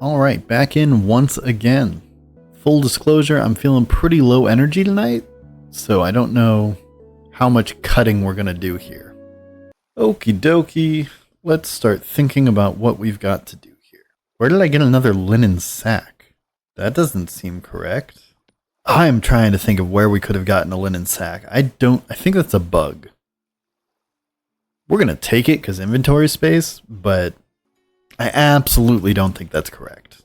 Alright, back in once again. Full disclosure, I'm feeling pretty low energy tonight, so I don't know how much cutting we're gonna do here. Okie dokie, let's start thinking about what we've got to do here. Where did I get another linen sack? That doesn't seem correct. I'm trying to think of where we could have gotten a linen sack. I think that's a bug. We're gonna take it because inventory space, but I absolutely don't think that's correct.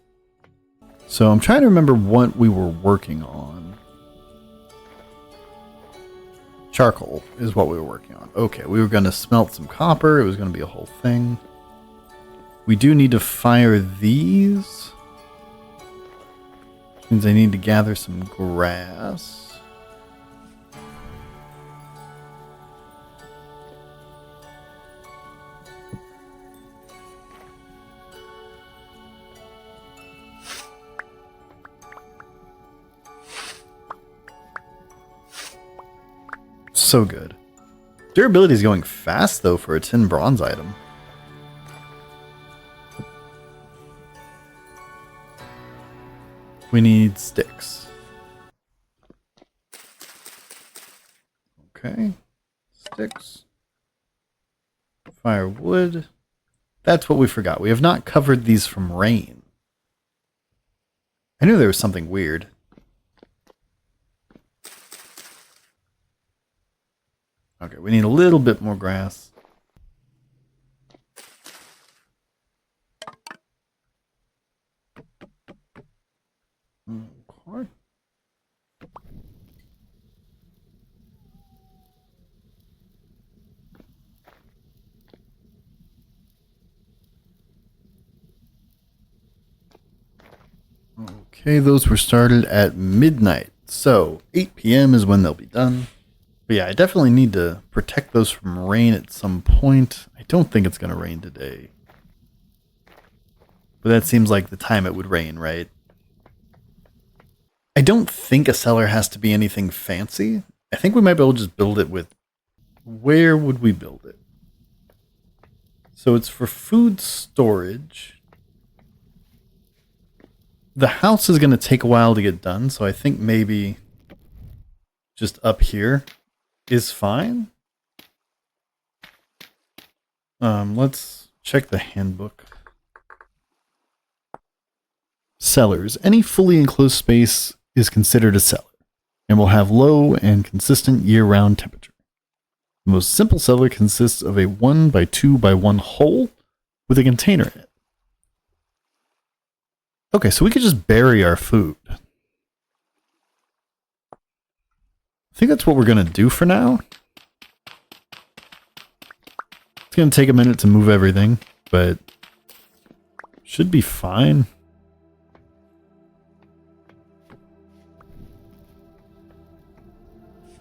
So I'm trying to remember what we were working on. Charcoal is what we were working on. Okay, we were going to smelt some copper. It was going to be a whole thing. We do need to fire these. Which means I need to gather some grass. So good. Durability is going fast though for a tin bronze item. We need sticks. Okay. Sticks. Firewood. That's what we forgot. We have not covered these from rain. I knew there was something weird. Okay, we need a little bit more grass. Okay. Okay, those were started at midnight. So 8 p.m. is when they'll be done. But yeah, I definitely need to protect those from rain at some point. I don't think it's going to rain today. But that seems like the time it would rain, right? I don't think a cellar has to be anything fancy. I think we might be able to just build it with... Where would we build it? So it's for food storage. The house is going to take a while to get done, so I think maybe just up here is fine. Let's check the handbook. Cellars. Any fully enclosed space is considered a cellar and will have low and consistent year-round temperature. The most simple cellar consists of a 1 by 2 by 1 hole with a container in it. Okay, so we could just bury our food. I think that's what we're going to do for now. It's going to take a minute to move everything, but should be fine.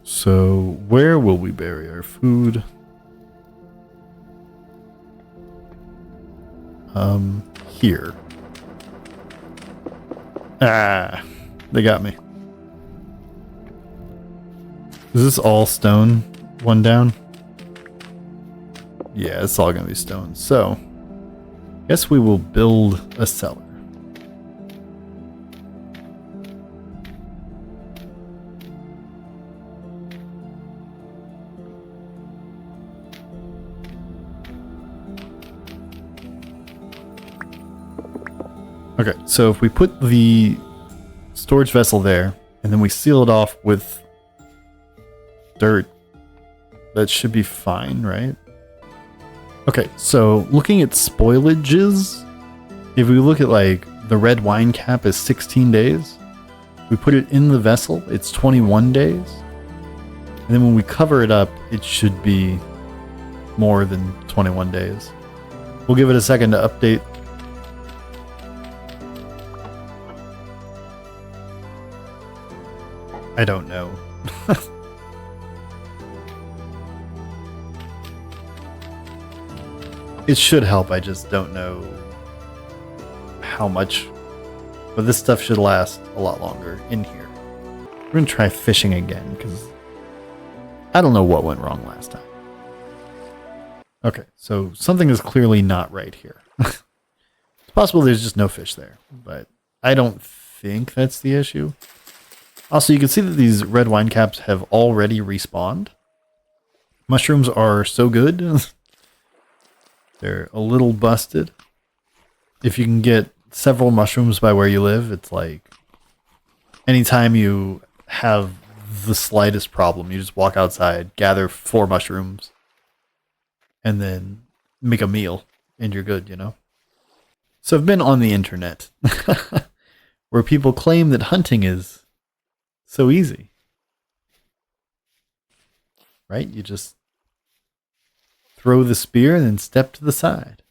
So, where will we bury our food? Here. Ah, they got me. Is this all stone? One down? Yeah, it's all gonna be stone. So, guess we will build a cellar. Okay, so if we put the storage vessel there, and then we seal it off with dirt, that should be fine, right? Okay, so looking at spoilages, if we look at like the red wine cap is 16 days, we put it in the vessel, it's 21 days. And then when we cover it up, it should be more than 21 days. We'll give it a second to update. I don't know. It should help, I just don't know how much. But this stuff should last a lot longer in here. We're going to try fishing again, because I don't know what went wrong last time. Okay, so something is clearly not right here. It's possible there's just no fish there, but I don't think that's the issue. Also, you can see that these red wine caps have already respawned. Mushrooms are so good. They're a little busted. If you can get several mushrooms by where you live, it's like anytime you have the slightest problem, you just walk outside, gather 4 mushrooms, and then make a meal, and you're good, you know? So I've been on the internet where people claim that hunting is so easy. Right? You just throw the spear and then step to the side.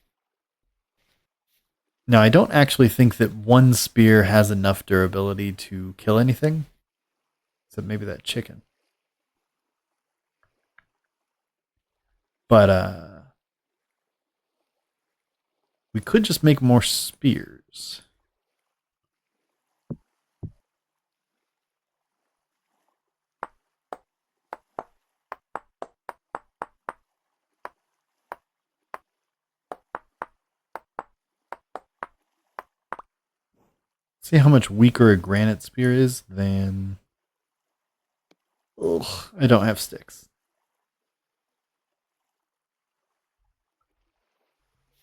Now, I don't actually think that one spear has enough durability to kill anything. Except maybe that chicken. But, we could just make more spears. See how much weaker a granite spear is than... Ugh, I don't have sticks.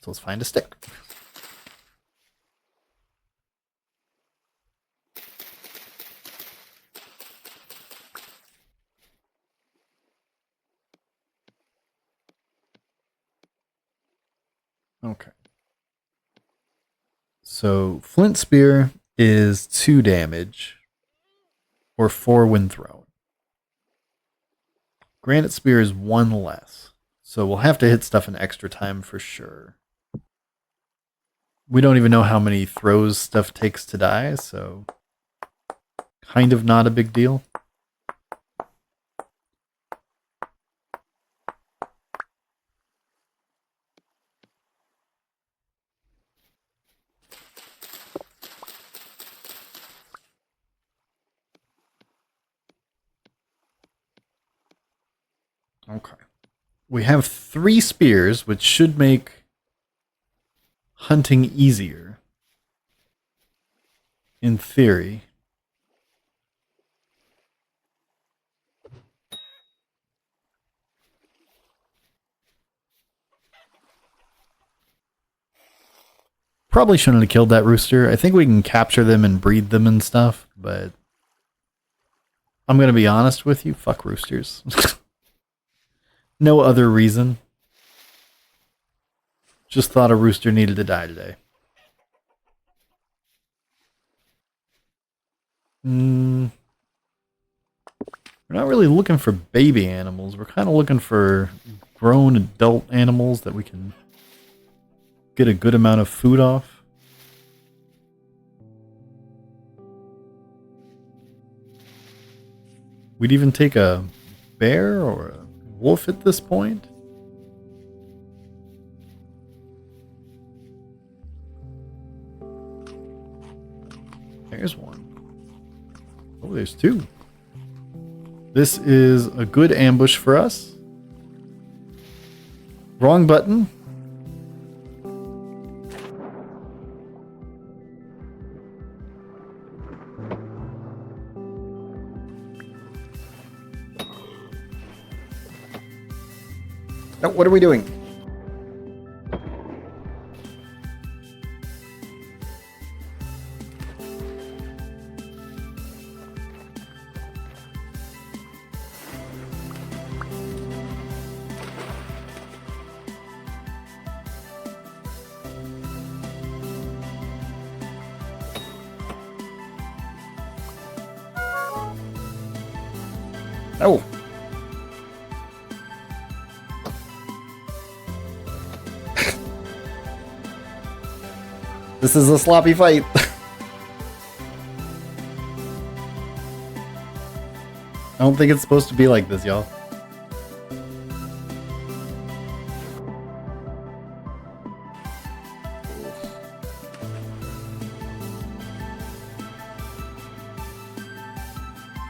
So let's find a stick. Okay. So flint spear is 2 damage or 4 when thrown. Granite spear is 1 less. So we'll have to hit stuff an extra time for sure. We don't even know how many throws stuff takes to die, so kind of not a big deal. Okay. We have 3 spears, which should make hunting easier. In theory. Probably shouldn't have killed that rooster. I think we can capture them and breed them and stuff, but I'm going to be honest with you. Fuck roosters. No other reason. Just thought a rooster needed to die today. We're not really looking for baby animals. We're kind of looking for grown adult animals that we can get a good amount of food off. We'd even take a bear or a wolf at this point. There's one. Oh, there's 2. This is a good ambush for us. Wrong button. No, what are we doing? Oh. This is a sloppy fight. I don't think it's supposed to be like this, y'all.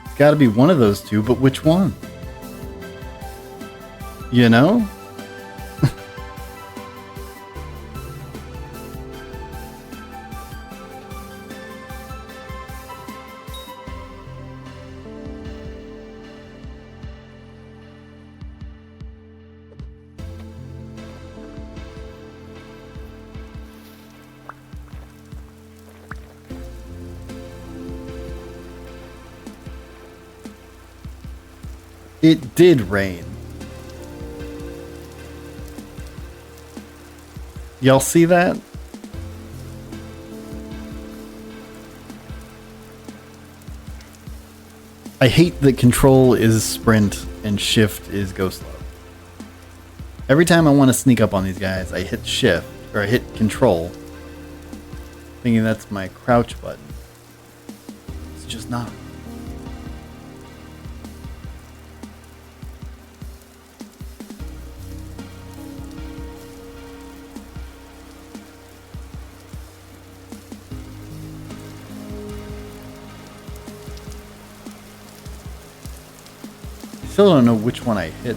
It's got to be one of those 2, but which one? You know? It did rain. Y'all see that? I hate that control is sprint and shift is go slow. Every time I want to sneak up on these guys, I hit shift, or I hit control, thinking that's my crouch button. It's just not. I still don't know which one I hit.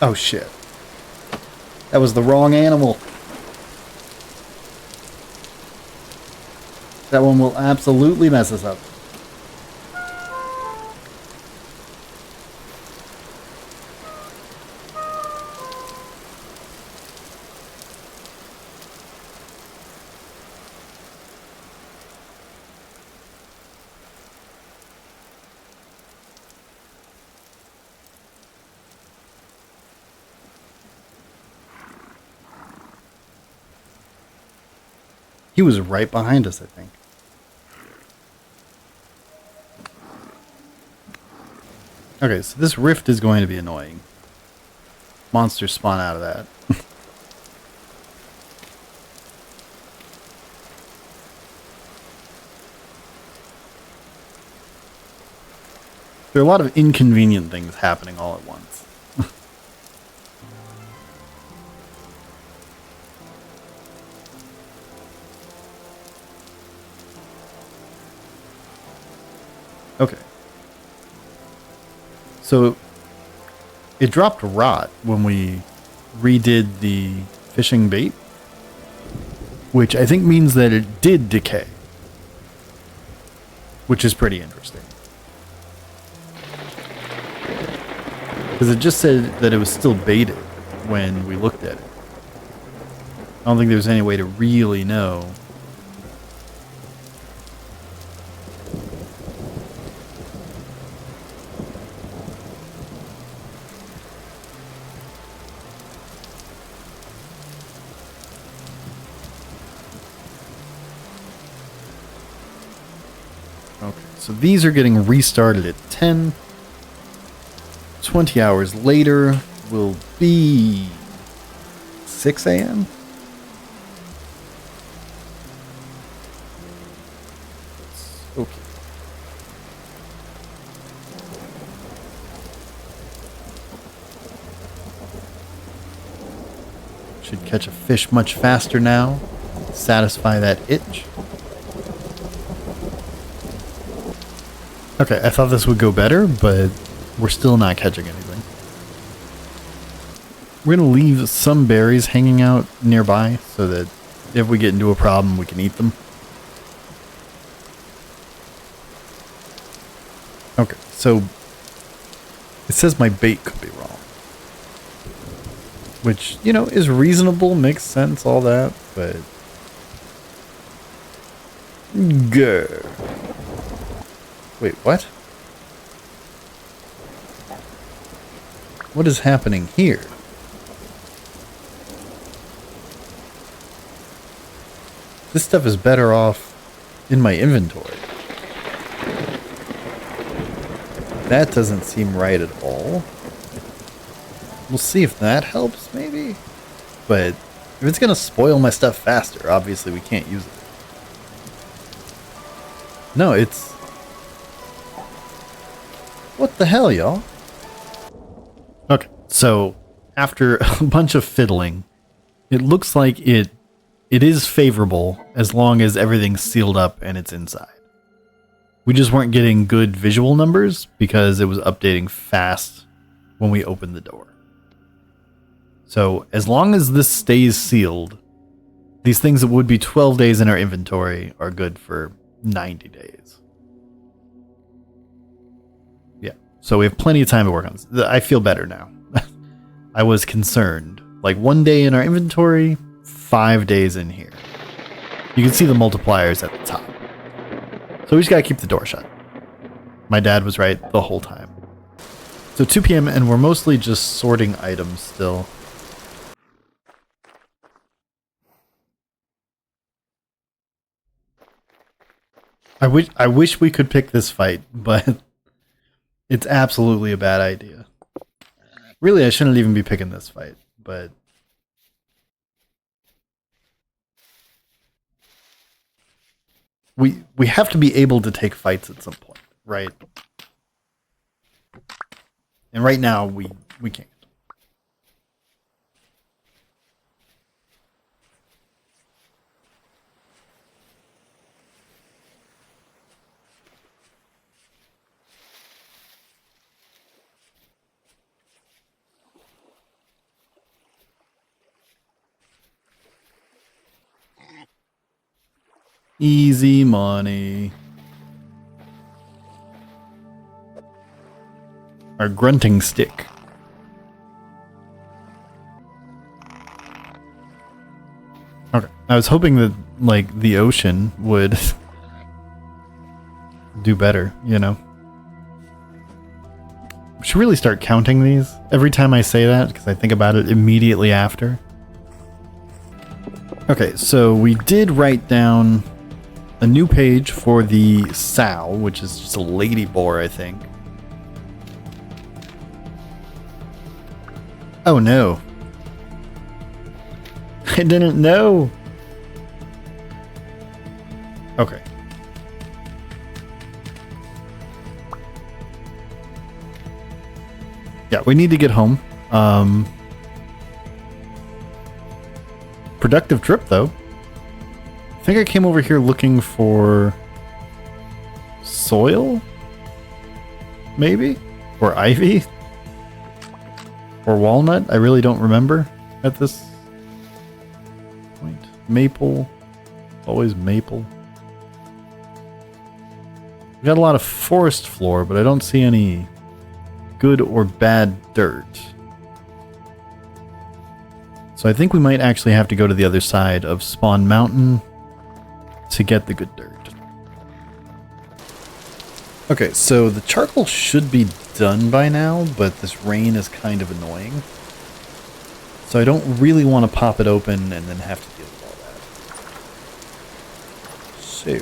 Oh shit. That was the wrong animal. That one will absolutely mess us up. He was right behind us, I think. Okay, so this rift is going to be annoying. Monsters spawn out of that. There are a lot of inconvenient things happening all at once. Okay. So it dropped rot when we redid the fishing bait, which I think means that it did decay, which is pretty interesting. Because it just said that it was still baited when we looked at it. I don't think there's any way to really know. Okay, so these are getting restarted at 10. 20 hours later will be 6 a.m. Okay. Should catch a fish much faster now. Satisfy that itch. Okay, I thought this would go better, but we're still not catching anything. We're going to leave some berries hanging out nearby so that if we get into a problem, we can eat them. Okay, so it says my bait could be wrong. Which, you know, is reasonable, makes sense, all that, but... Grr. Wait, what? What is happening here? This stuff is better off in my inventory. That doesn't seem right at all. We'll see if that helps, maybe? But if it's gonna spoil my stuff faster, obviously we can't use it. No, it's... What the hell, y'all? Okay, so after a bunch of fiddling, it looks like it it is favorable as long as everything's sealed up and it's inside. We just weren't getting good visual numbers because it was updating fast when we opened the door. So as long as this stays sealed, these things that would be 12 days in our inventory are good for 90 days. Yeah, so we have plenty of time to work on this. I feel better now. I was concerned. Like 1 day in our inventory, 5 days in here. You can see the multipliers at the top. So we just gotta keep the door shut. My dad was right the whole time. So 2 p.m. and we're mostly just sorting items still. I wish we could pick this fight, but it's absolutely a bad idea. Really, I shouldn't even be picking this fight, but we have to be able to take fights at some point, right? And right now we can't. Easy money. Our grunting stick. Okay. I was hoping that, like, the ocean would do better, you know? We should really start counting these every time I say that, because I think about it immediately after. Okay, so we did write down a new page for the sow, which is just a lady boar, I think. Oh no. I didn't know. Okay. Yeah, we need to get home. Productive trip, though. I think I came over here looking for soil? Maybe? Or ivy? Or walnut? I really don't remember at this point. Maple. Always maple. We got a lot of forest floor, but I don't see any good or bad dirt. So I think we might actually have to go to the other side of Spawn Mountain to get the good dirt. Okay, so the charcoal should be done by now, but this rain is kind of annoying. So I don't really want to pop it open and then have to deal with all that. So.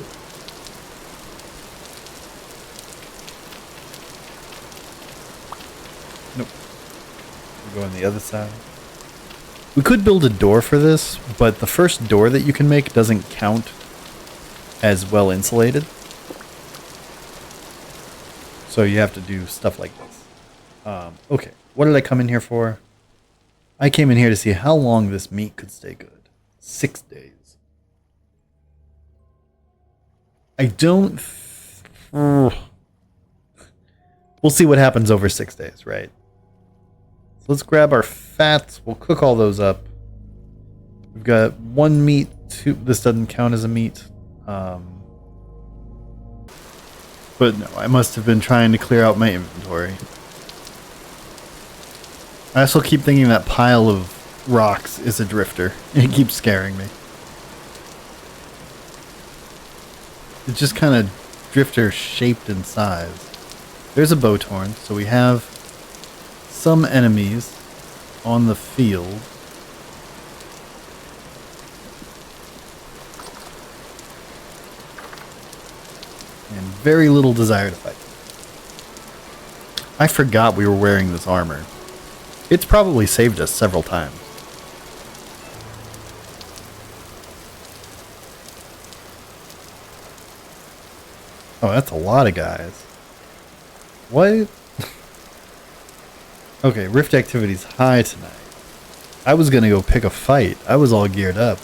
Nope. We'll go on the other side. We could build a door for this, but the first door that you can make doesn't count as well insulated. So you have to do stuff like this. Okay, what did I come in here for? I came in here to see how long this meat could stay good. 6 days. I don't... We'll see what happens over 6 days, right? So let's grab our fats. We'll cook all those up. We've got 1 meat. 2... This doesn't count as a meat. But no, I must have been trying to clear out my inventory. I also keep thinking that pile of rocks is a drifter. It keeps scaring me. It's just kind of drifter shaped in size. There's a bowtorn, so we have some enemies on the field. And very little desire to fight. I forgot we were wearing this armor. It's probably saved us several times. Oh, that's a lot of guys. What? Okay, Rift activity's high tonight. I was gonna go pick a fight. I was all geared up.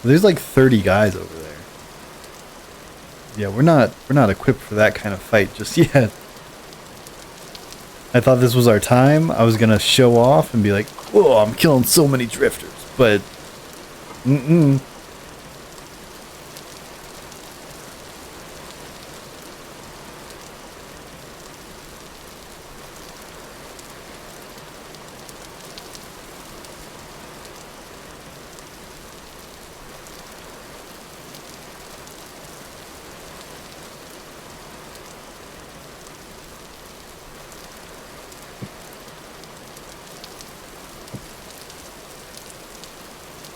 There's like 30 guys over there. Yeah, we're not equipped for that kind of fight just yet. I thought this was our time. I was gonna show off and be like, "Oh, I'm killing so many drifters," but mm-mm.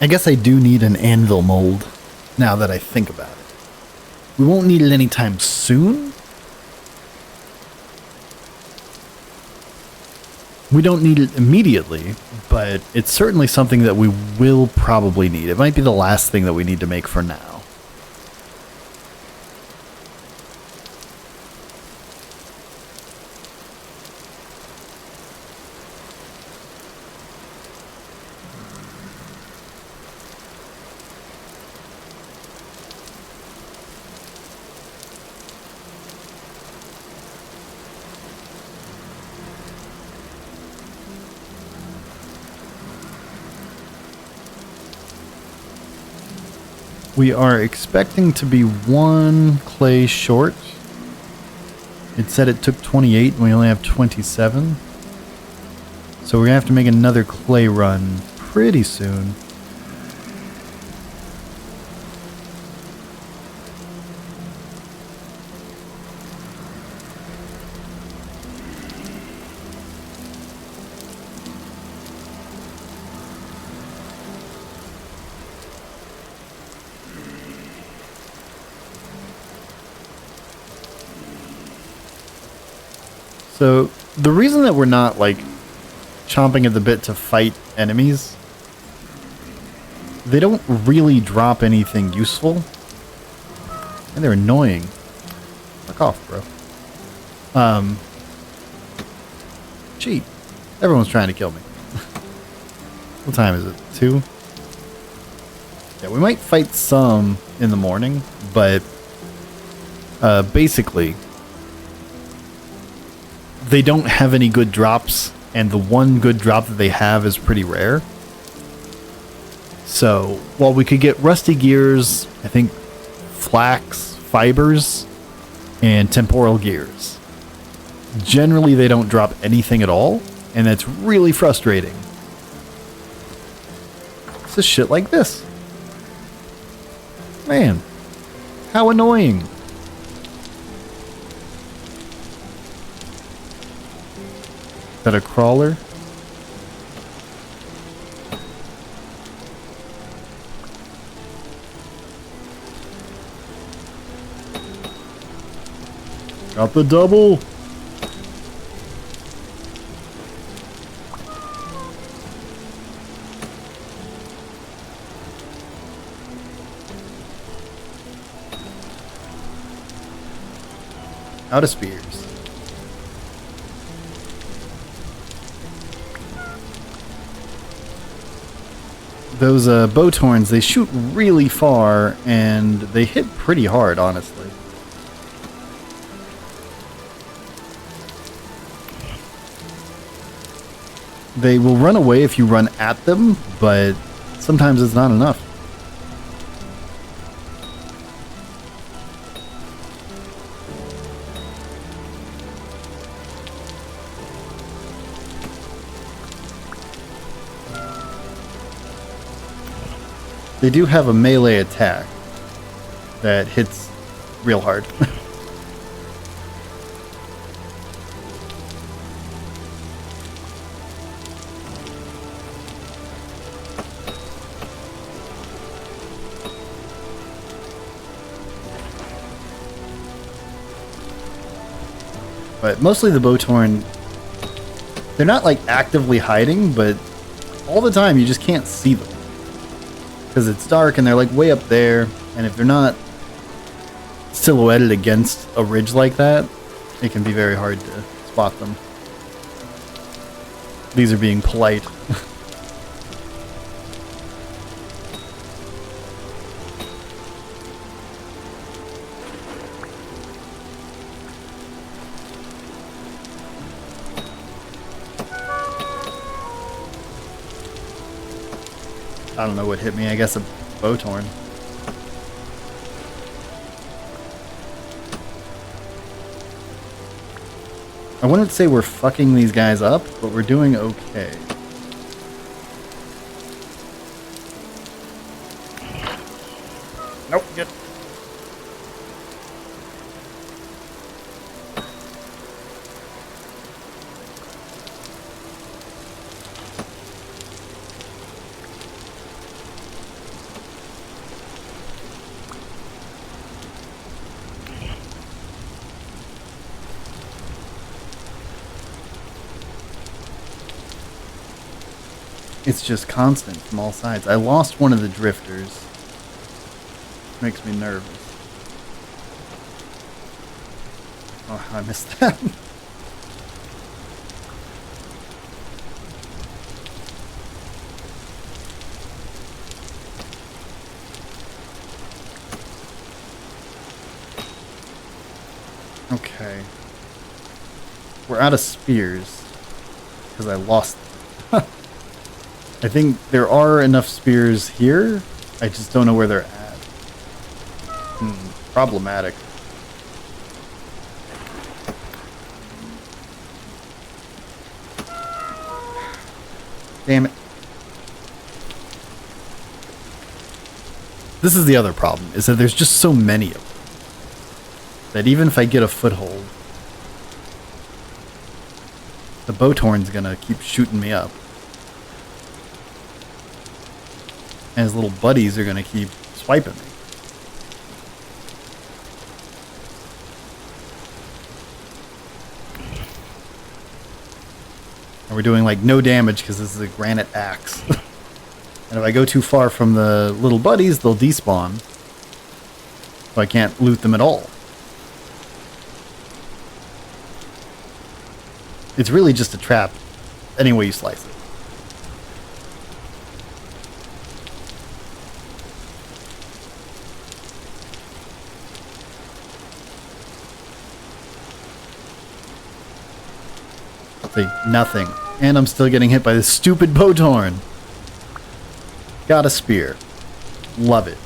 I guess I do need an anvil mold, now that I think about it. We won't need it anytime soon. We don't need it immediately, but it's certainly something that we will probably need. It might be the last thing that we need to make for now. We are expecting to be 1 clay short. It said it took 28 and we only have 27. So we're going to have to make another clay run pretty soon. So, the reason that we're not, like, chomping at the bit to fight enemies, they don't really drop anything useful. And they're annoying. Fuck off, bro. Cheat. Everyone's trying to kill me. What time is it? 2? Yeah, we might fight some in the morning, but basically they don't have any good drops, and the one good drop that they have is pretty rare. So, while we could get rusty gears, I think flax, fibers, and temporal gears, generally they don't drop anything at all, and that's really frustrating. It's just shit like this. Man, how annoying. Is that a crawler? Got the double. Out of spears. Those bow torns, they shoot really far and they hit pretty hard, honestly. They will run away if you run at them, but sometimes it's not enough. They do have a melee attack that hits real hard. But mostly the Bowtorn, they're not like actively hiding, but all the time you just can't see them. Because it's dark and they're like way up there, and if they're not silhouetted against a ridge like that, it can be very hard to spot them. These are being polite. I don't know what hit me. I guess a bowtorn. I wouldn't say we're fucking these guys up, but we're doing okay. Nope, get. It's just constant from all sides. I lost one of the drifters. Makes me nervous. Oh, I missed that. Okay. We're out of spears. Because I lost them. I think there are enough spears here. I just don't know where they're at. Problematic. Damn it. This is the other problem, is that there's just so many of them. That even if I get a foothold, the bowtorn's gonna keep shooting me up. And his little buddies are gonna keep swiping me. And we're doing like no damage because this is a granite axe. And if I go too far from the little buddies, they'll despawn. So I can't loot them at all. It's really just a trap any way you slice it. See, nothing. And I'm still getting hit by this stupid bowtorn. Got a spear. Love it.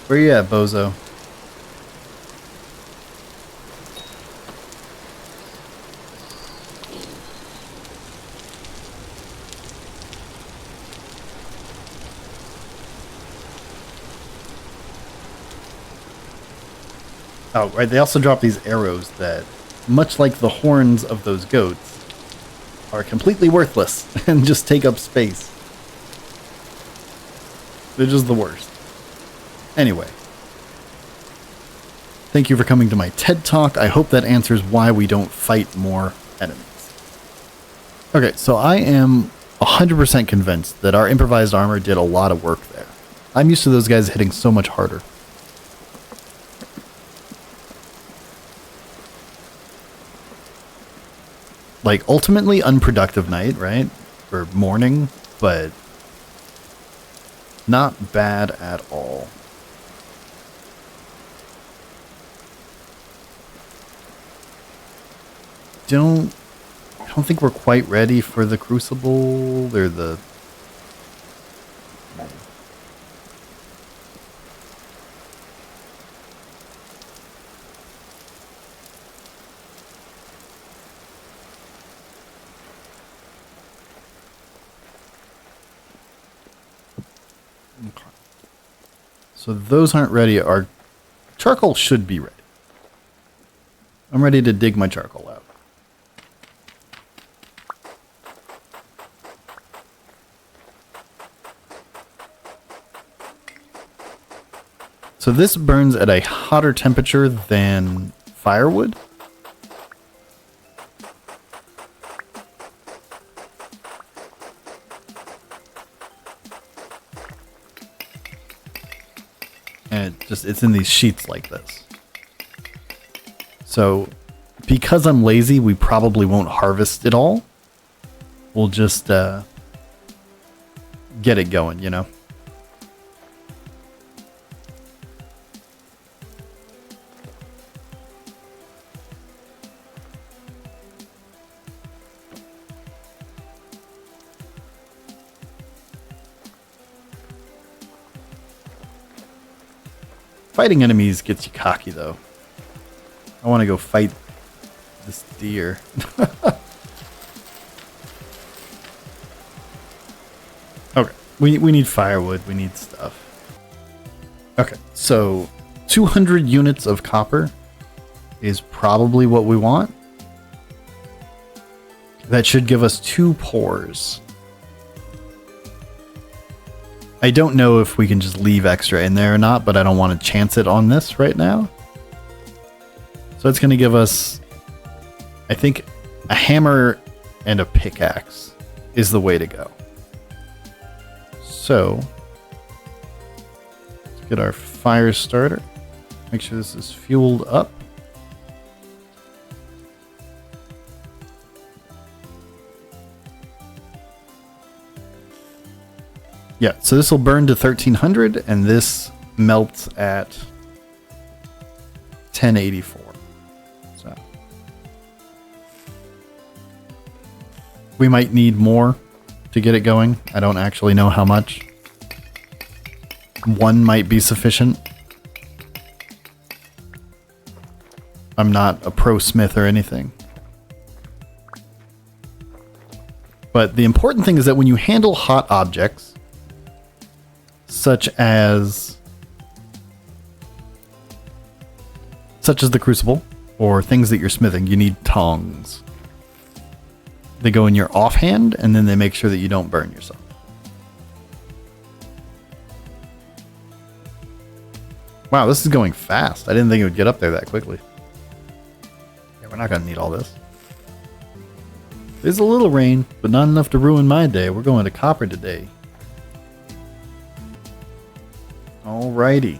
Where you at, bozo? Oh, right, they also drop these arrows that, much like the horns of those goats, are completely worthless and just take up space. They're just the worst. Anyway. Thank you for coming to my TED Talk. I hope that answers why we don't fight more enemies. Okay, so I am 100% convinced that our improvised armor did a lot of work there. I'm used to those guys hitting so much harder. Like, ultimately unproductive night, right? Or morning, but not bad at all. I don't think we're quite ready for the crucible or the... Okay. So those aren't ready. Our charcoal should be ready. I'm ready to dig my charcoal out. So this burns at a hotter temperature than firewood. And it's in these sheets like this. So because I'm lazy, we probably won't harvest it all. We'll just get it going, you know? Fighting enemies gets you cocky, though. I want to go fight this deer. Okay, we need firewood. We need stuff. Okay, so 200 units of copper is probably what we want. That should give us 2 pores. I don't know if we can just leave extra in there or not, but I don't want to chance it on this right now. So it's going to give us, I think, a hammer and a pickaxe is the way to go. So, let's get our fire starter. Make sure this is fueled up. Yeah, so this will burn to 1300 and this melts at 1084. So we might need more to get it going. I don't actually know how much. 1 might be sufficient. I'm not a pro smith or anything. But the important thing is that when you handle hot objects, such as the crucible, or things that you're smithing, you need tongs. They go in your offhand, and then they make sure that you don't burn yourself. Wow, this is going fast. I didn't think it would get up there that quickly. Yeah, we're not going to need all this. There's a little rain, but not enough to ruin my day. We're going to copper today. Alrighty.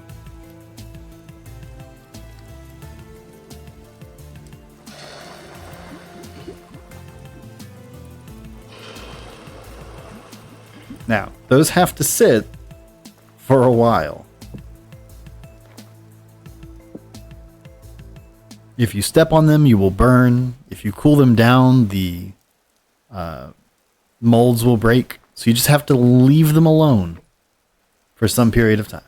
Now, those have to sit for a while. If you step on them, you will burn. If you cool them down, the molds will break. So you just have to leave them alone for some period of time.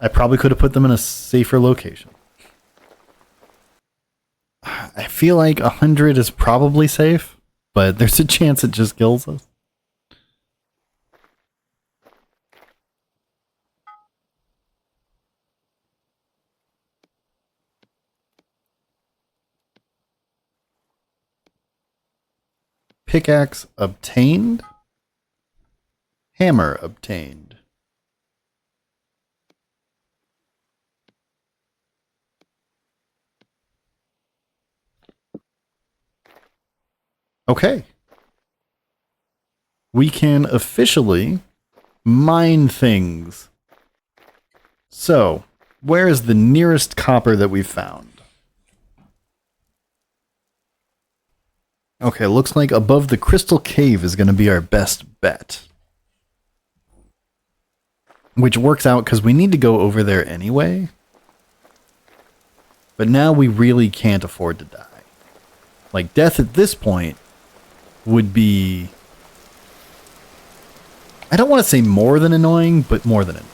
I probably could have put them in a safer location. I feel like 100 is probably safe, but there's a chance it just kills us. Pickaxe obtained. Hammer obtained. Okay. We can officially mine things. So, where is the nearest copper that we've found? Okay, looks like above the crystal cave is going to be our best bet. Which works out because we need to go over there anyway. But now we really can't afford to die. Like, death at this point would be... I don't want to say more than annoying, but more than annoying.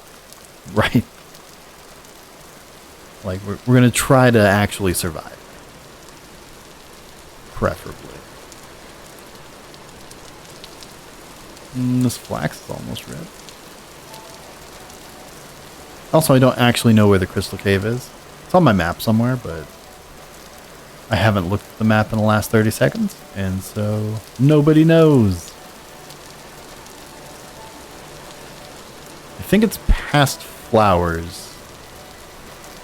Right? Like, we're going to try to actually survive. Preferably. This flax is almost red. Also, I don't actually know where the crystal cave is. It's on my map somewhere, but I haven't looked at the map in the last 30 seconds, and so nobody knows. I think it's past flowers,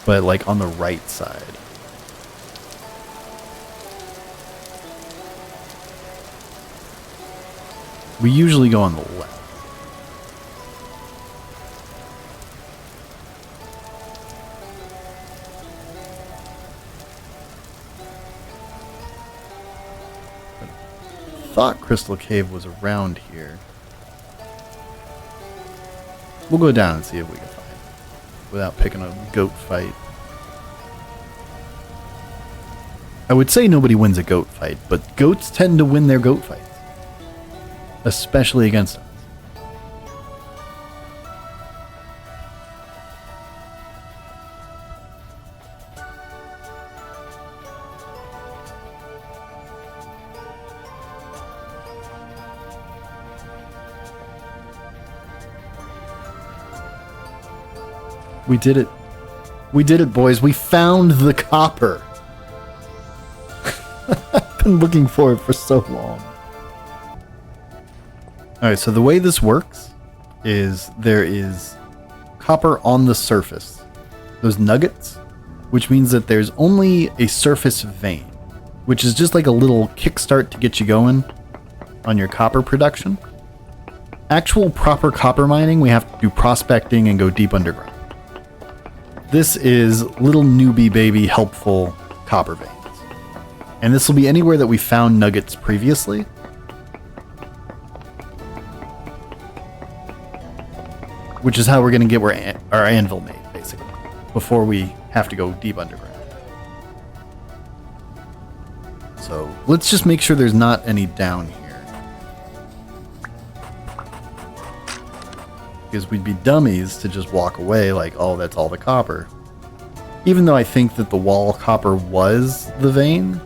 but like on the right side. We usually go on the left. I thought Crystal Cave was around here. We'll go down and see if we can find it without picking a goat fight. I would say nobody wins a goat fight, but goats tend to win their goat fights. Especially against us. We did it. We did it, boys. We found the copper. I've been looking for it for so long. Alright, so the way this works is there is copper on the surface. Those nuggets, which means that there's only a surface vein, which is just like a little kickstart to get you going on your copper production. Actual proper copper mining, we have to do prospecting and go deep underground. This is little newbie baby helpful copper veins. And this will be anywhere that we found nuggets previously. Which is how we're going to get our anvil made, basically, before we have to go deep underground. So let's just make sure there's not any down here. Because we'd be dummies to just walk away like, oh, that's all the copper. Even though I think that the wall copper was the vein,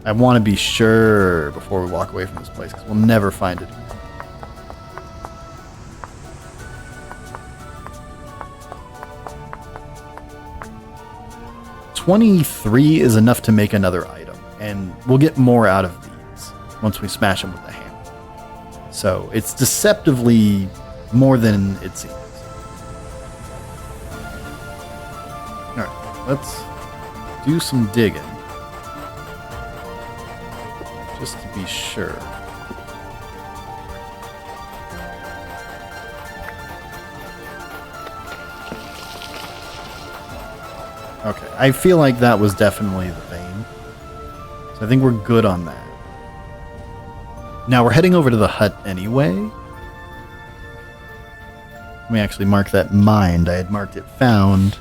I want to be sure before we walk away from this place, because we'll never find it. 23 is enough to make another item, and we'll get more out of these once we smash them with the hammer. So it's deceptively more than it seems. Alright, let's do some digging. Just to be sure. Okay, I feel like that was definitely the vein. So I think we're good on that. Now we're heading over to the hut anyway. Let me actually mark that mined. I had marked it found.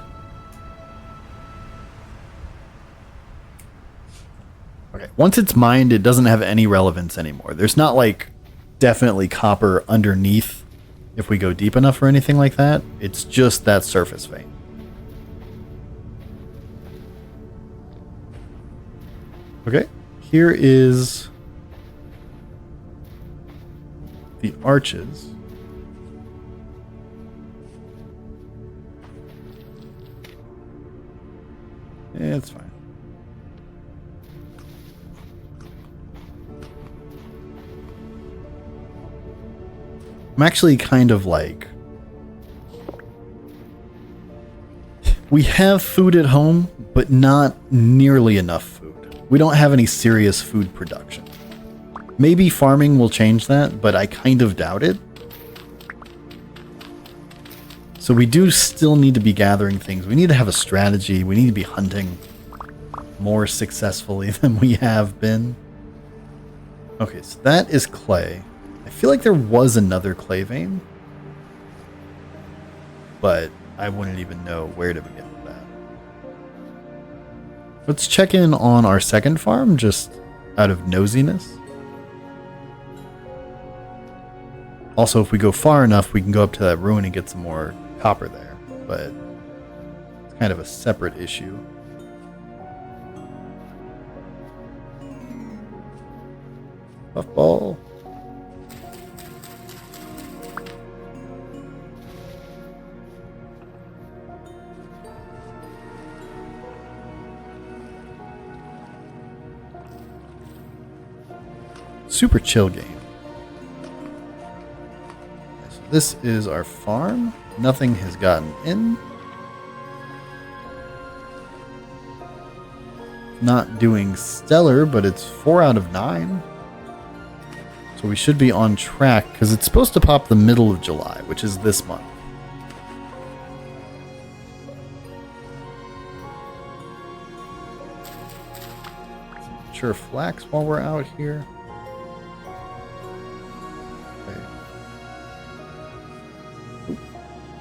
Okay, once it's mined, it doesn't have any relevance anymore. There's not like definitely copper underneath if we go deep enough or anything like that. It's just that surface vein. Okay, here is the arches. Yeah, it's fine. I'm actually kind of like... We have food at home, but not nearly enough food. We don't have any serious food production. Maybe farming will change that, but I kind of doubt it. So we do still need to be gathering things. We need to have a strategy. We need to be hunting more successfully than we have been. Okay, so that is clay. I feel like there was another clay vein, but I wouldn't even know where to begin with that. Let's check in on our second farm, just out of nosiness. Also, if we go far enough, we can go up to that ruin and get some more copper there, but it's kind of a separate issue. Puffball. Super chill game. So this is our farm. Nothing has gotten in. Not doing stellar, but it's 4 out of 9. So we should be on track, because it's supposed to pop the middle of July, which is this month. Some mature flax while we're out here.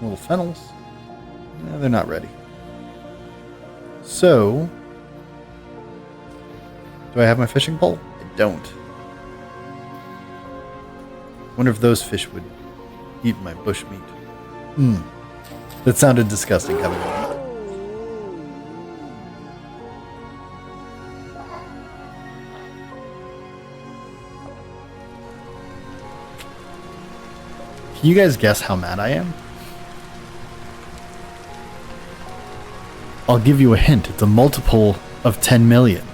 Little fennels. Yeah, they're not ready. So, do I have my fishing pole? I don't. Wonder if those fish would eat my bush meat. That sounded disgusting coming out. Can you guys guess how mad I am? I'll give you a hint. It's a multiple of 10 million.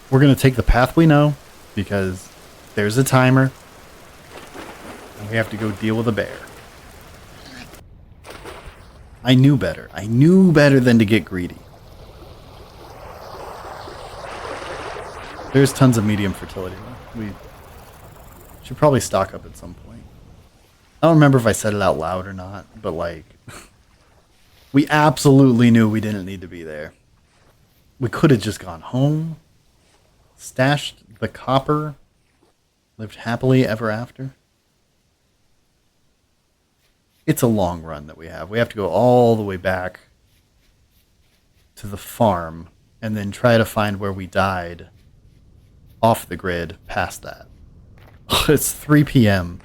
We're going to take the path we know because there's a timer and we have to go deal with a bear. I knew better. I knew better than to get greedy. There's tons of medium fertility though. We should probably stock up at some point. I don't remember if I said it out loud or not, but like, we absolutely knew we didn't need to be there. We could have just gone home, stashed the copper, lived happily ever after. It's a long run that we have. We have to go all the way back to the farm and then try to find where we died off the grid past that. It's 3 p.m.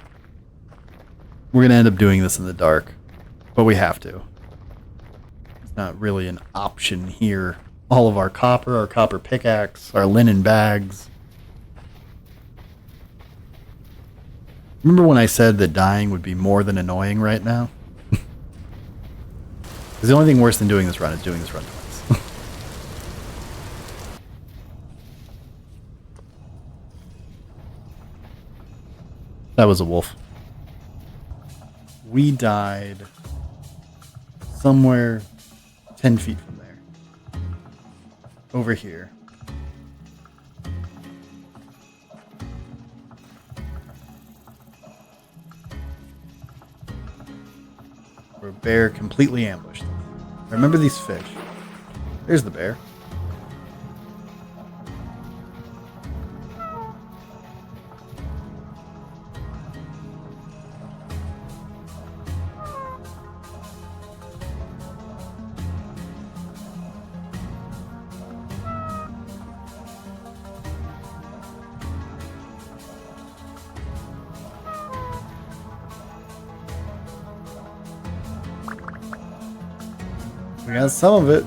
We're going to end up doing this in the dark, but we have to. It's not really an option here. All of our copper pickaxe, our linen bags. Remember when I said that dying would be more than annoying right now? Because the only thing worse than doing this run is doing this run twice. That was a wolf. We died somewhere 10 feet from there. Over here. Where a bear completely ambushed them. Remember these fish. There's the bear. We got some of it.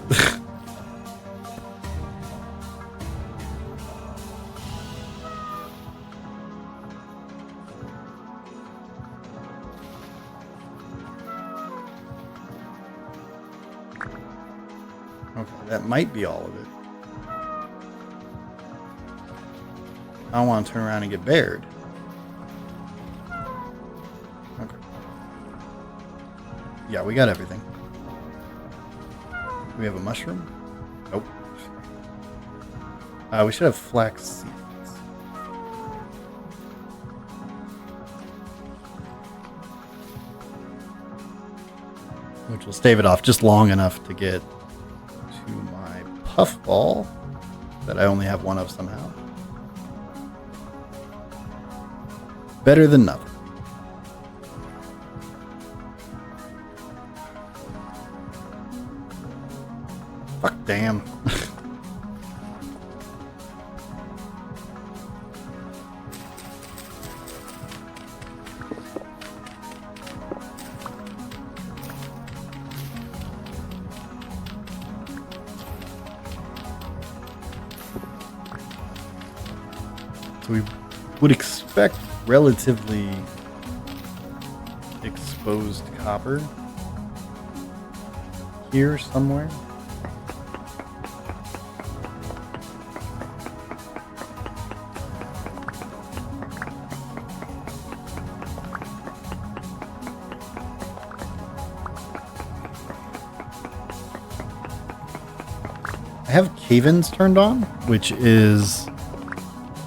Okay, that might be all of it. I don't want to turn around and get bared. Okay. Yeah, we got everything. Do we have a mushroom? Nope. We should have flax seeds. Which will stave it off just long enough to get to my puffball that I only have one of somehow. Better than nothing. Fuck damn. So we would expect relatively exposed copper here somewhere. I have cave-ins turned on, which is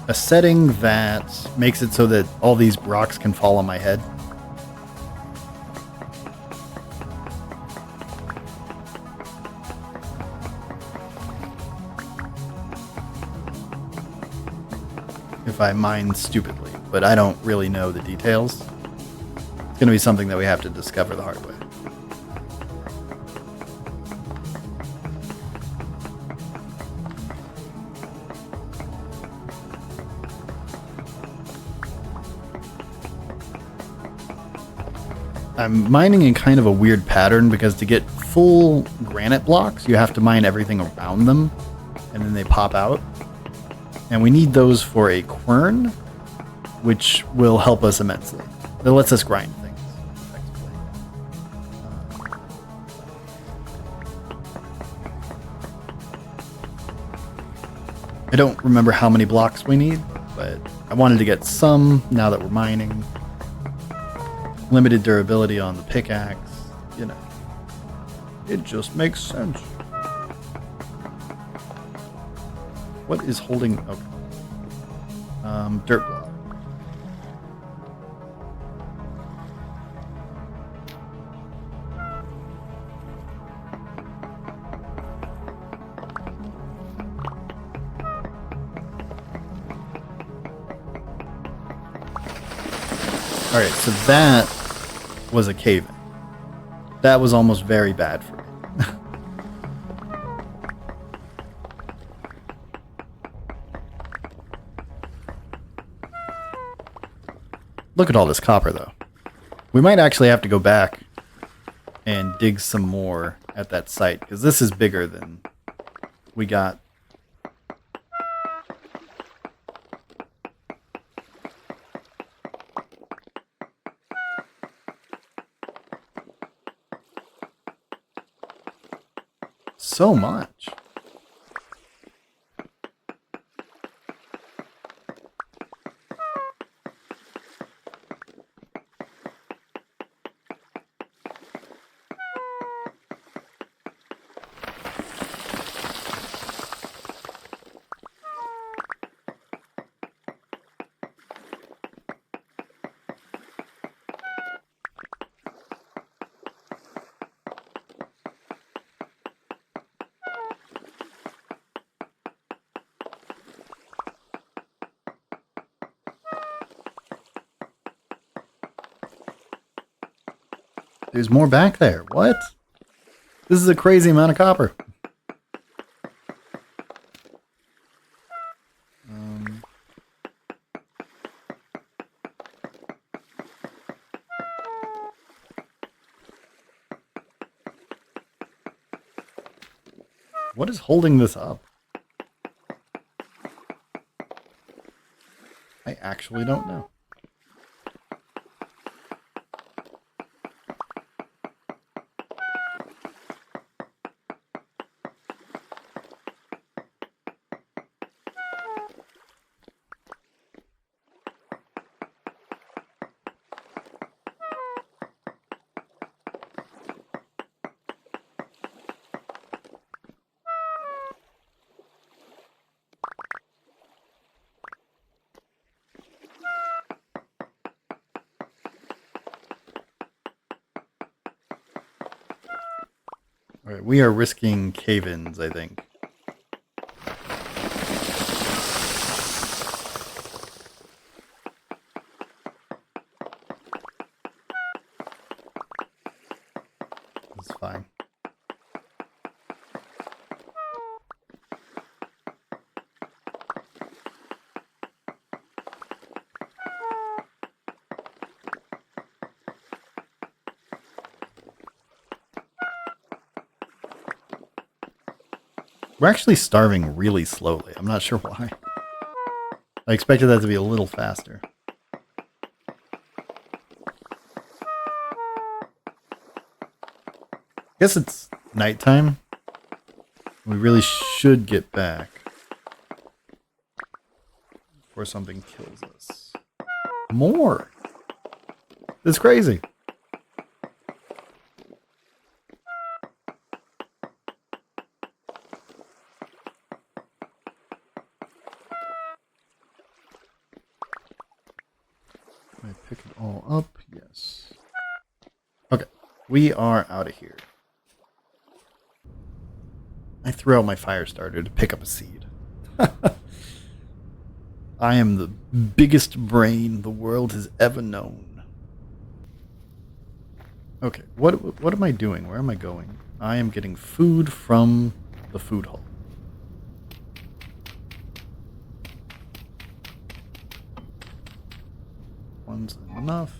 a setting that makes it so that all these rocks can fall on my head. If I mine stupidly, but I don't really know the details. It's going to be something that we have to discover the hard way. I'm mining in kind of a weird pattern because to get full granite blocks, you have to mine everything around them, and then they pop out. And we need those for a quern, which will help us immensely. It lets us grind things, effectively. I don't remember how many blocks we need, but I wanted to get some now that we're mining. Limited durability on the pickaxe, you know. It just makes sense. What is holding... Okay. Dirt block. Alright, so that was a cave-in. That was almost very bad for me. Look at all this copper, though. We might actually have to go back and dig some more at that site, because this is bigger than we got. So much. There's more back there. What? This is a crazy amount of copper. What is holding this up? I actually don't know. All right, we are risking cave-ins, I think. It's fine. We're actually starving really slowly. I'm not sure why. I expected that to be a little faster. I guess it's nighttime. We really should get back before something kills us. More! It's crazy. Can I pick it all up? Yes. Okay, we are out of here. I threw out my fire starter to pick up a seed. I am the biggest brain the world has ever known. Okay, what am I doing? Where am I going? I am getting food from the food hall. One's enough.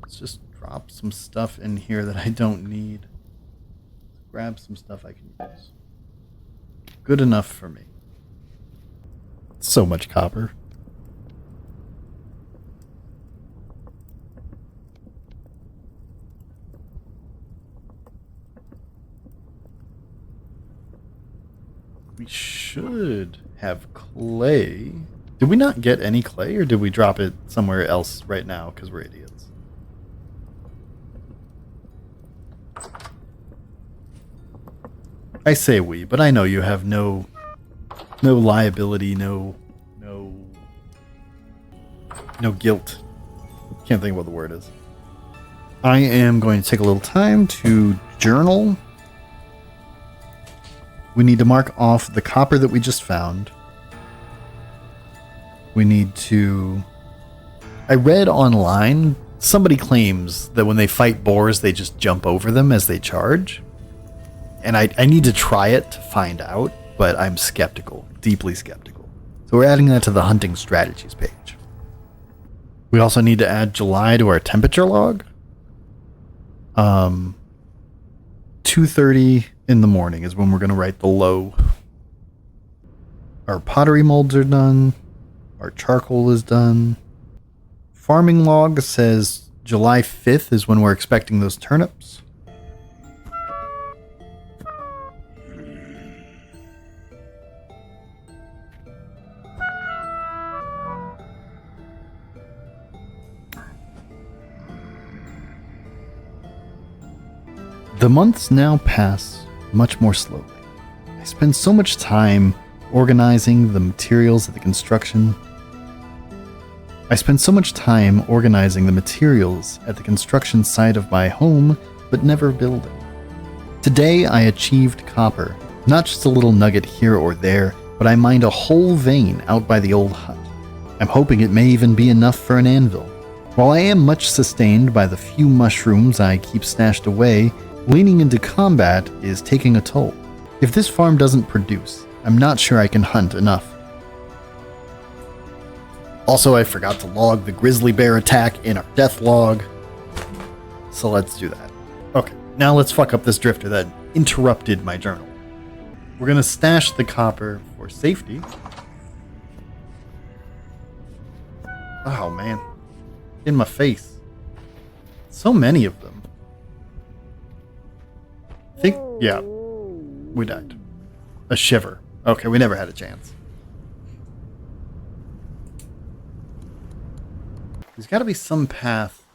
Let's just drop some stuff in here that I don't need. Grab some stuff I can use. Good enough for me. So much copper. We should have clay. Did we not get any clay, or did we drop it somewhere else right now because we're idiots? I say we, but I know you have no liability, no guilt. Can't think of what the word is. I am going to take a little time to journal. We need to mark off the copper that we just found. We need to... I read online, somebody claims that when they fight boars, they just jump over them as they charge. And I need to try it to find out, but I'm skeptical, deeply skeptical. So we're adding that to the hunting strategies page. We also need to add July to our temperature log. 2:30 in the morning is when we're going to write the low. Our pottery molds are done. Our charcoal is done. Farming log says July 5th is when we're expecting those turnips. The months now pass much more slowly. I spend so much time organizing the materials at the construction. Site of my home, but never building. Today I achieved copper, not just a little nugget here or there, but I mined a whole vein out by the old hut. I'm hoping it may even be enough for an anvil. While I am much sustained by the few mushrooms I keep stashed away, leaning into combat is taking a toll. If this farm doesn't produce, I'm not sure I can hunt enough. Also, I forgot to log the grizzly bear attack in our death log. So let's do that. Okay, now let's fuck up this drifter that interrupted my journal. We're gonna stash the copper for safety. Oh man, in my face. So many of them. Yeah, we died. A shiver. Okay, we never had a chance. There's got to be some path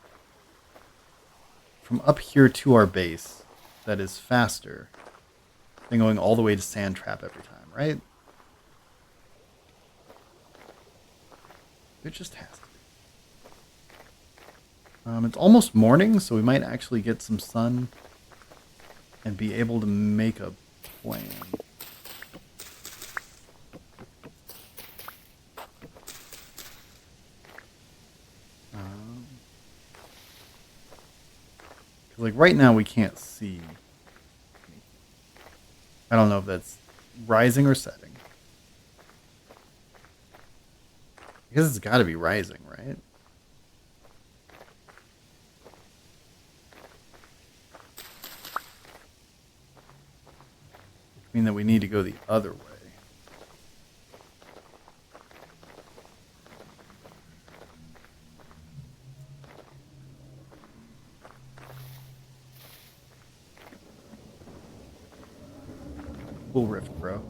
from up here to our base that is faster than going all the way to Sand Trap every time, right? It just has to be. It's almost morning, so we might actually get some sun and be able to make a plan. Like right now we can't see. I don't know if that's rising or setting. I guess it's got to be rising, right? Mean that we need to go the other way. Full rift, bro.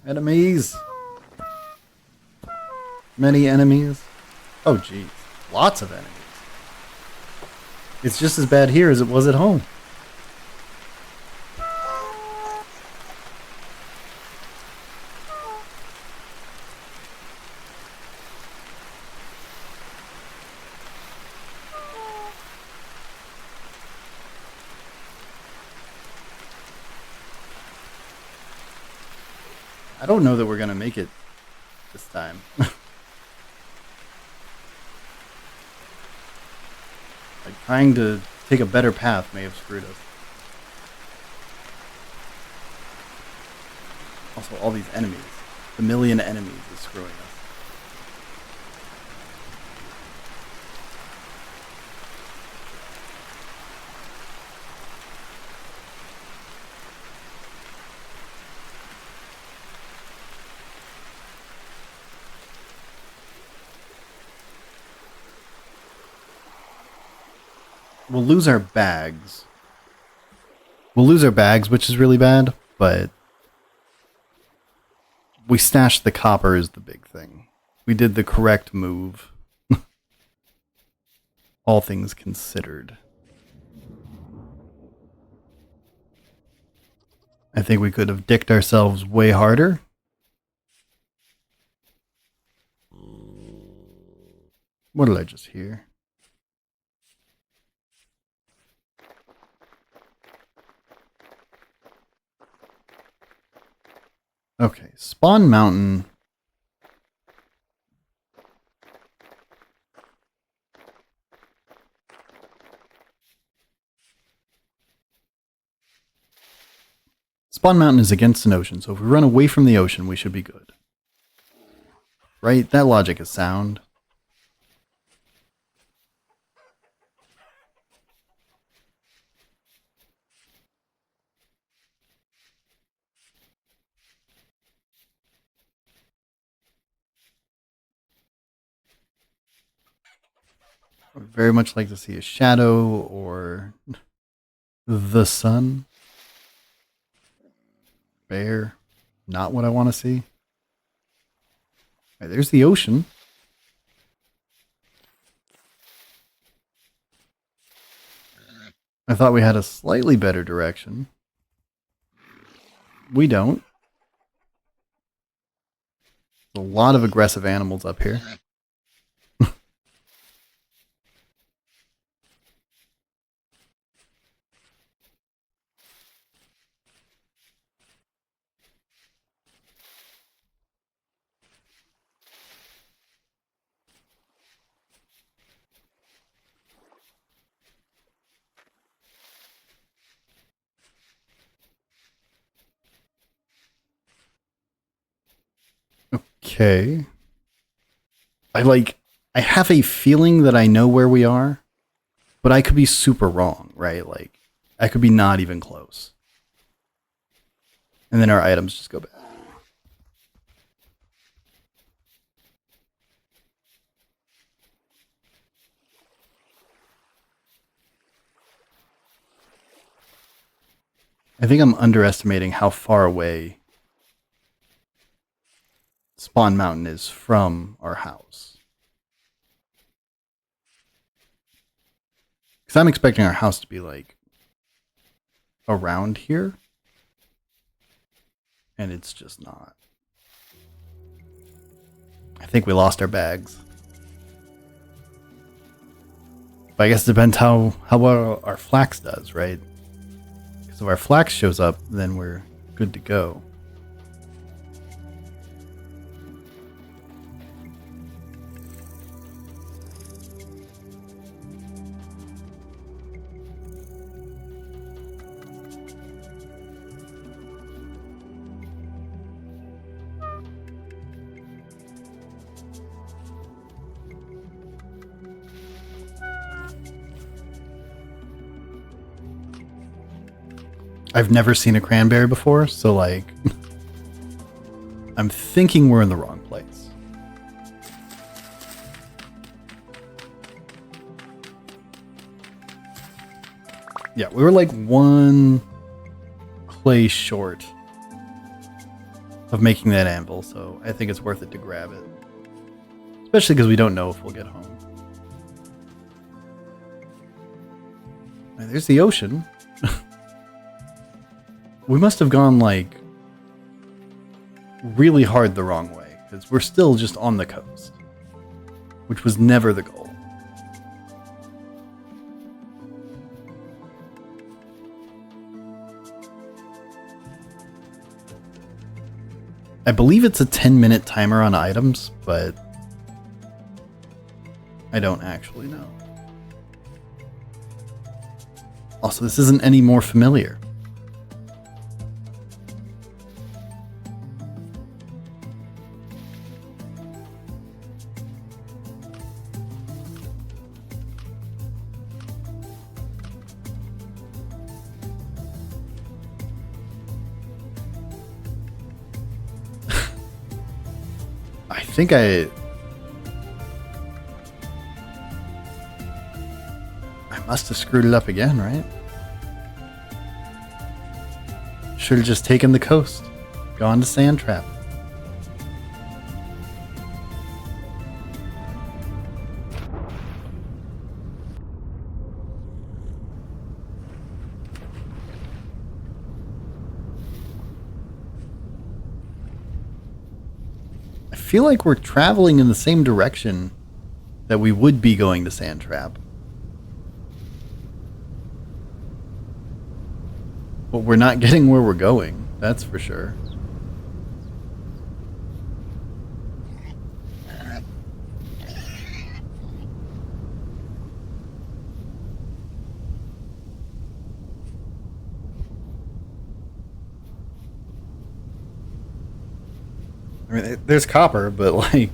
Enemies. Many enemies. Oh, geez. Lots of enemies. It's just as bad here as it was at home. I don't know that we're going to make it this time. Like, trying to take a better path may have screwed us. Also, all these enemies. The million enemies is screwing us. We'll lose our bags. Which is really bad, but We stashed the copper is the big thing. We did the correct move. All things considered. I think we could have dicked ourselves way harder. What did I just hear? Okay, Spawn Mountain. Spawn Mountain is against an ocean, so if we run away from the ocean, we should be good. Right? That logic is sound. I would very much like to see a shadow or the sun. Bear. Not what I want to see. Right, there's the ocean. I thought we had a slightly better direction. We don't. A lot of aggressive animals up here. Okay. I have a feeling that I know where we are, but I could be super wrong, right? Like, I could be not even close. And then our items just go bad. I think I'm underestimating how far away Spawn Mountain is from our house. Because I'm expecting our house to be like around here. And it's just not. I think we lost our bags. But I guess it depends how well our flax does, right? Because if our flax shows up, then we're good to go. I've never seen a cranberry before, so like, I'm thinking we're in the wrong place. Yeah, we were like one clay short of making that anvil, so I think it's worth it to grab it. Especially because we don't know if we'll get home. There's the ocean. We must have gone, like, really hard the wrong way, because we're still just on the coast, which was never the goal. I believe it's a 10-minute timer on items, but I don't actually know. Also, this isn't any more familiar. I think I must have screwed it up again, right? Should have just taken the coast, gone to Sand Trap. feel like we're traveling in the same direction that we would be going to Sand Trap. But we're not getting where we're going, that's for sure. I mean, there's copper, but like,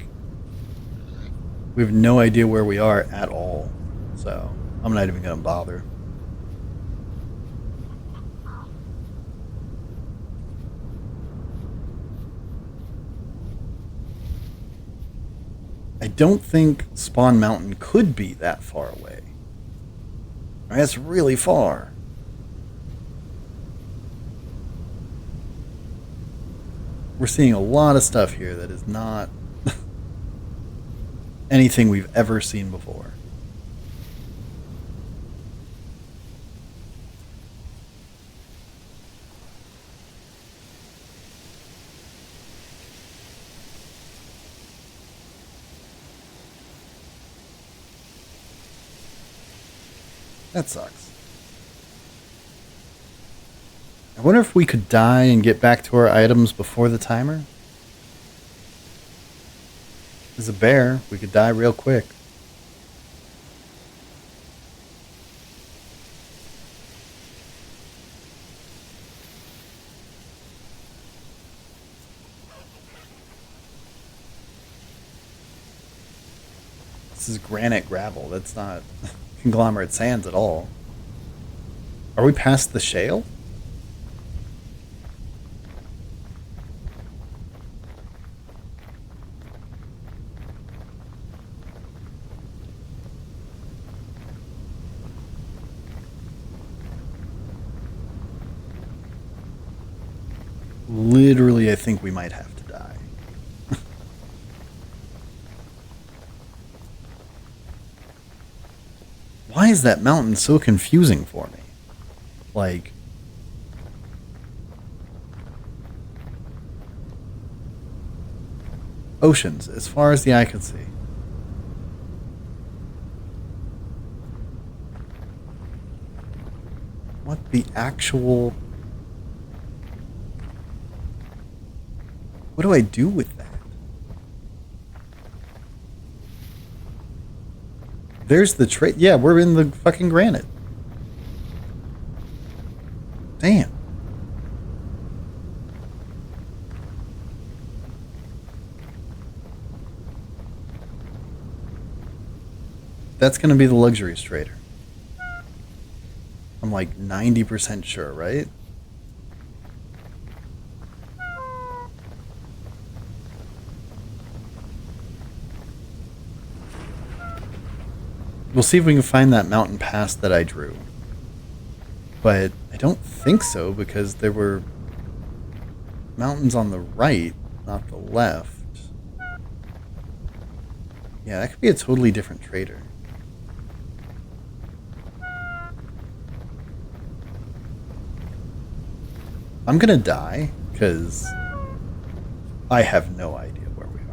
we have no idea where we are at all. So, I'm not even gonna bother. I don't think Spawn Mountain could be that far away. I mean, that's really far. We're seeing a lot of stuff here that is not anything we've ever seen before. That sucks. I wonder if we could die and get back to our items before the timer? There's a bear. We could die real quick. This is granite gravel. That's not conglomerate sands at all. Are we past the shale? Literally, I think we might have to die. Why is that mountain so confusing for me? Like, oceans, as far as the eye can see. What the actual... What do I do with that? There's the trait. Yeah, we're in the fucking granite. Damn. That's going to be the luxury trader. I'm like 90% sure, right? We'll see if we can find that mountain pass that I drew. But I don't think so, because there were mountains on the right, not the left. Yeah, that could be a totally different trader. I'm gonna die, because I have no idea where we are.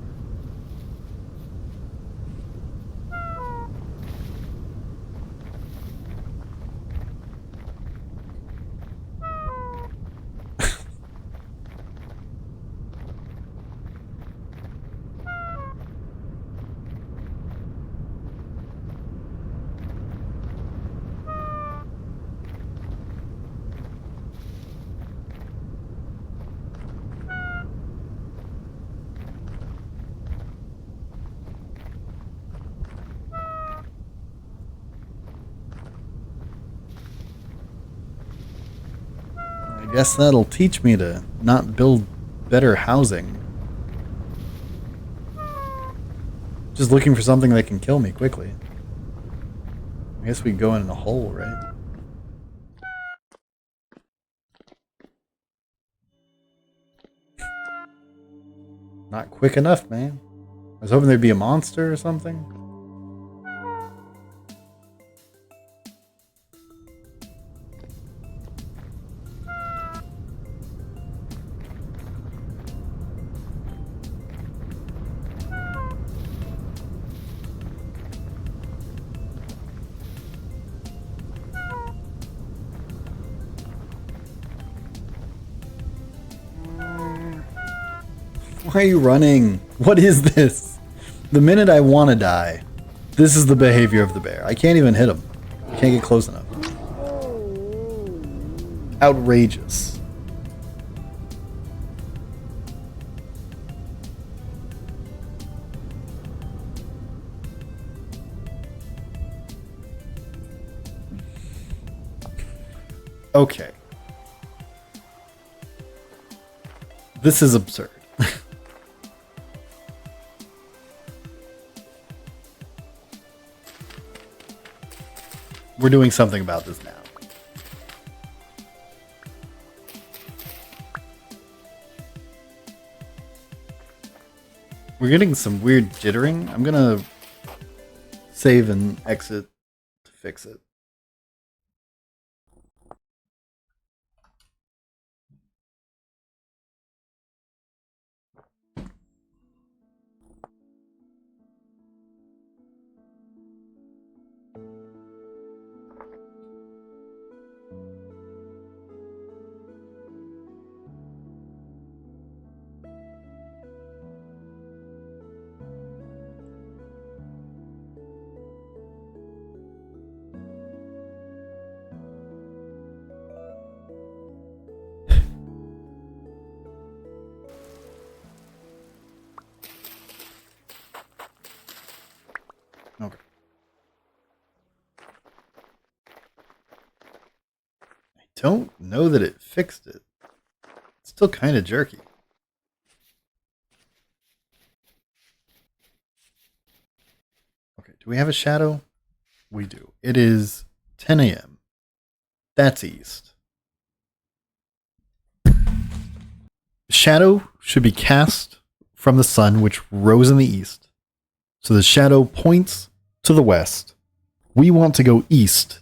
I guess that'll teach me to not build better housing. Just looking for something that can kill me quickly. I guess we go in a hole, right? Not quick enough, man. I was hoping there'd be a monster or something. Why are you running? What is this? The minute I want to die, this is the behavior of the bear. I can't even hit him. I can't get close enough. Outrageous. Okay. This is absurd. We're doing something about this now. We're getting some weird jittering. I'm gonna save and exit to fix it. Okay. I don't know that it fixed it. It's still kind of jerky. Okay, do we have a shadow? We do. It is 10 a.m. That's east. Shadow should be cast from the sun, which rose in the east. So the shadow points to the west. We want to go east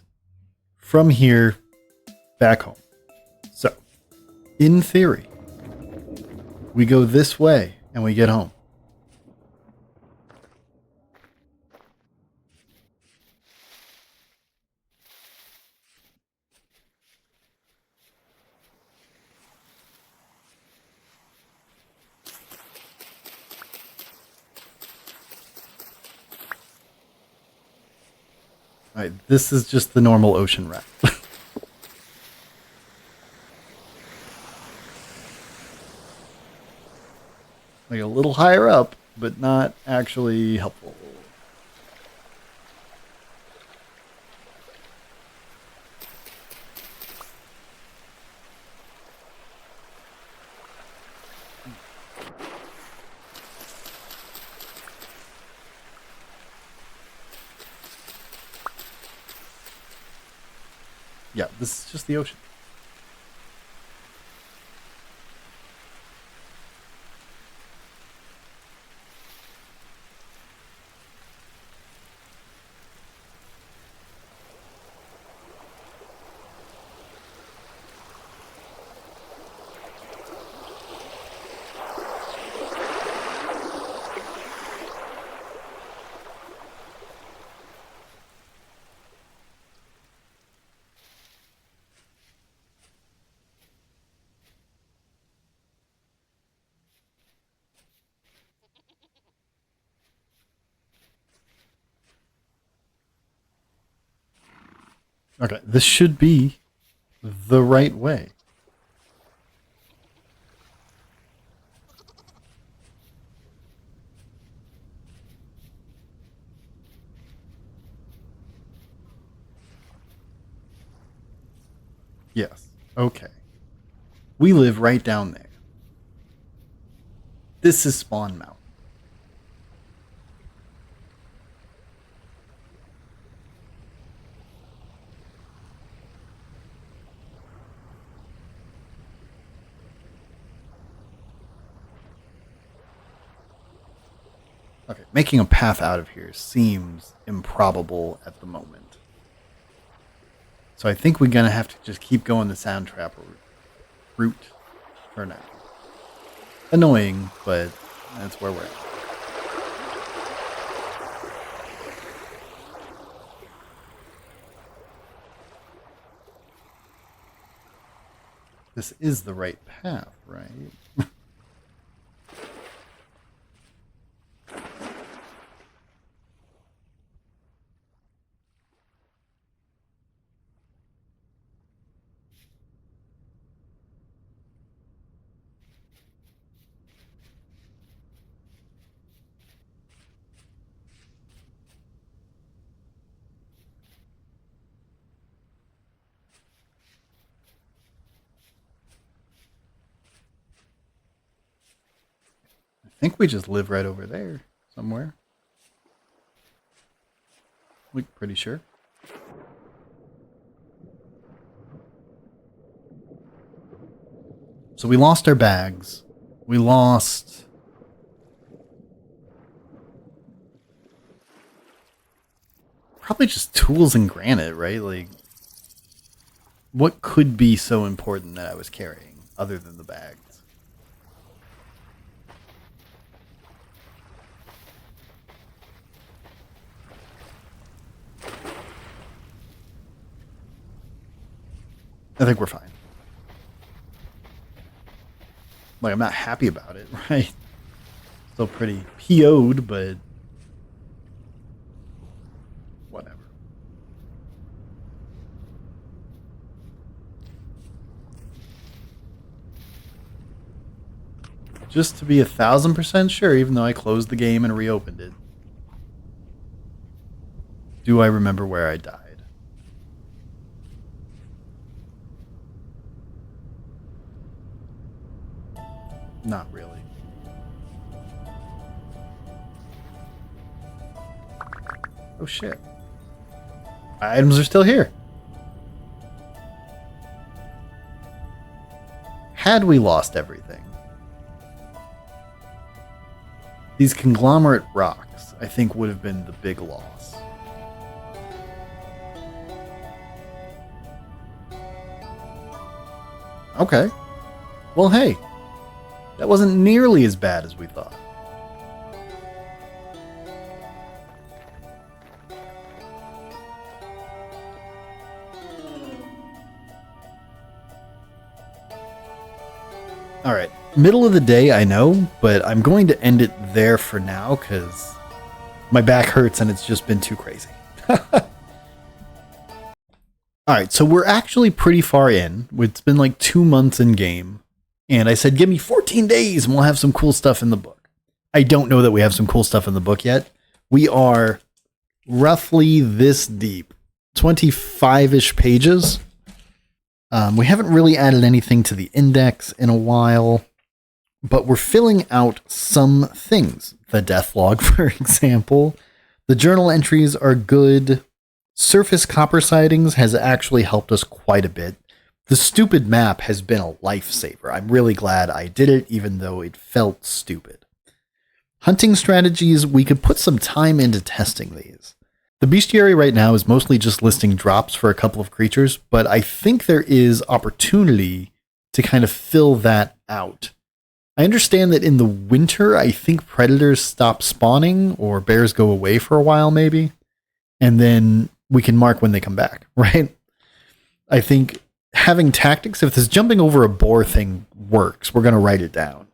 from here back home. So, in theory, we go this way and we get home. Alright, this is just the normal ocean rat. Like a little higher up, but not actually helpful. Yeah, this is just the ocean. Okay, this should be the right way. Yes. Okay. We live right down there. This is Spawn Mountain. Okay, making a path out of here seems improbable at the moment. So I think we're going to have to just keep going the sound trap route for now. Annoying, but that's where we're at. This is the right path, right? think we just live right over there somewhere. We're pretty sure. So we lost our bags. We lost... probably just tools and granite, right? Like, what could be so important that I was carrying other than the bags? I think we're fine. Like, I'm not happy about it, right? Still pretty PO'd, but whatever. Just to be 1,000% sure, even though I closed the game and reopened it. Do I remember where I died? Not really. Oh shit. Items are still here. Had we lost everything? These conglomerate rocks, I think, would have been the big loss. Okay. Well, hey. That wasn't nearly as bad as we thought. Alright, middle of the day, I know, but I'm going to end it there for now because my back hurts and it's just been too crazy. Alright, so we're actually pretty far in. It's been like 2 months in game. And I said, give me 14 days and we'll have some cool stuff in the book. I don't know that we have some cool stuff in the book yet. We are roughly this deep. 25-ish pages. We haven't really added anything to the index in a while. But we're filling out some things. The death log, for example. The journal entries are good. Surface copper sightings has actually helped us quite a bit. The stupid map has been a lifesaver. I'm really glad I did it, even though it felt stupid. Hunting strategies, we could put some time into testing these. The bestiary right now is mostly just listing drops for a couple of creatures, but I think there is opportunity to kind of fill that out. I understand that in the winter, I think predators stop spawning, or bears go away for a while maybe, and then we can mark when they come back, right? I think having tactics, if this jumping over a boar thing works, we're going to write it down.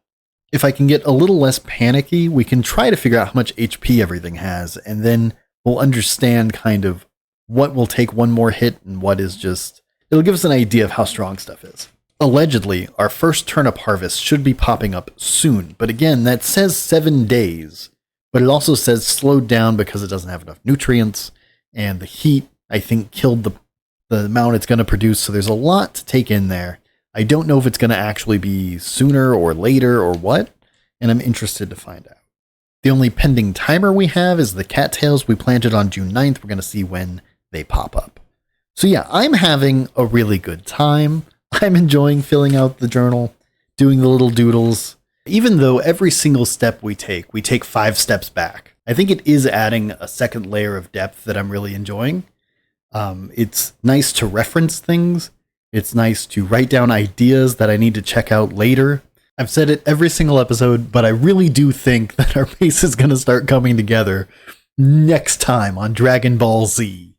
If I can get a little less panicky, we can try to figure out how much HP everything has, and then we'll understand kind of what will take one more hit and what is just... It'll give us an idea of how strong stuff is. Allegedly, our first turnip harvest should be popping up soon, but again, that says 7 days, but it also says slowed down because it doesn't have enough nutrients, and the heat, I think, killed the amount it's going to produce, so there's a lot to take in there. I don't know if it's going to actually be sooner or later or what, and I'm interested to find out. The only pending timer we have is the cattails we planted on June 9th. We're going to see when they pop up. So yeah, I'm having a really good time. I'm enjoying filling out the journal, doing the little doodles. Even though every single step we take 5 steps back. I think it is adding a second layer of depth that I'm really enjoying. It's nice to reference things. It's nice to write down ideas that I need to check out later. I've said it every single episode, but I really do think that our base is going to start coming together next time on Dragon Ball Z.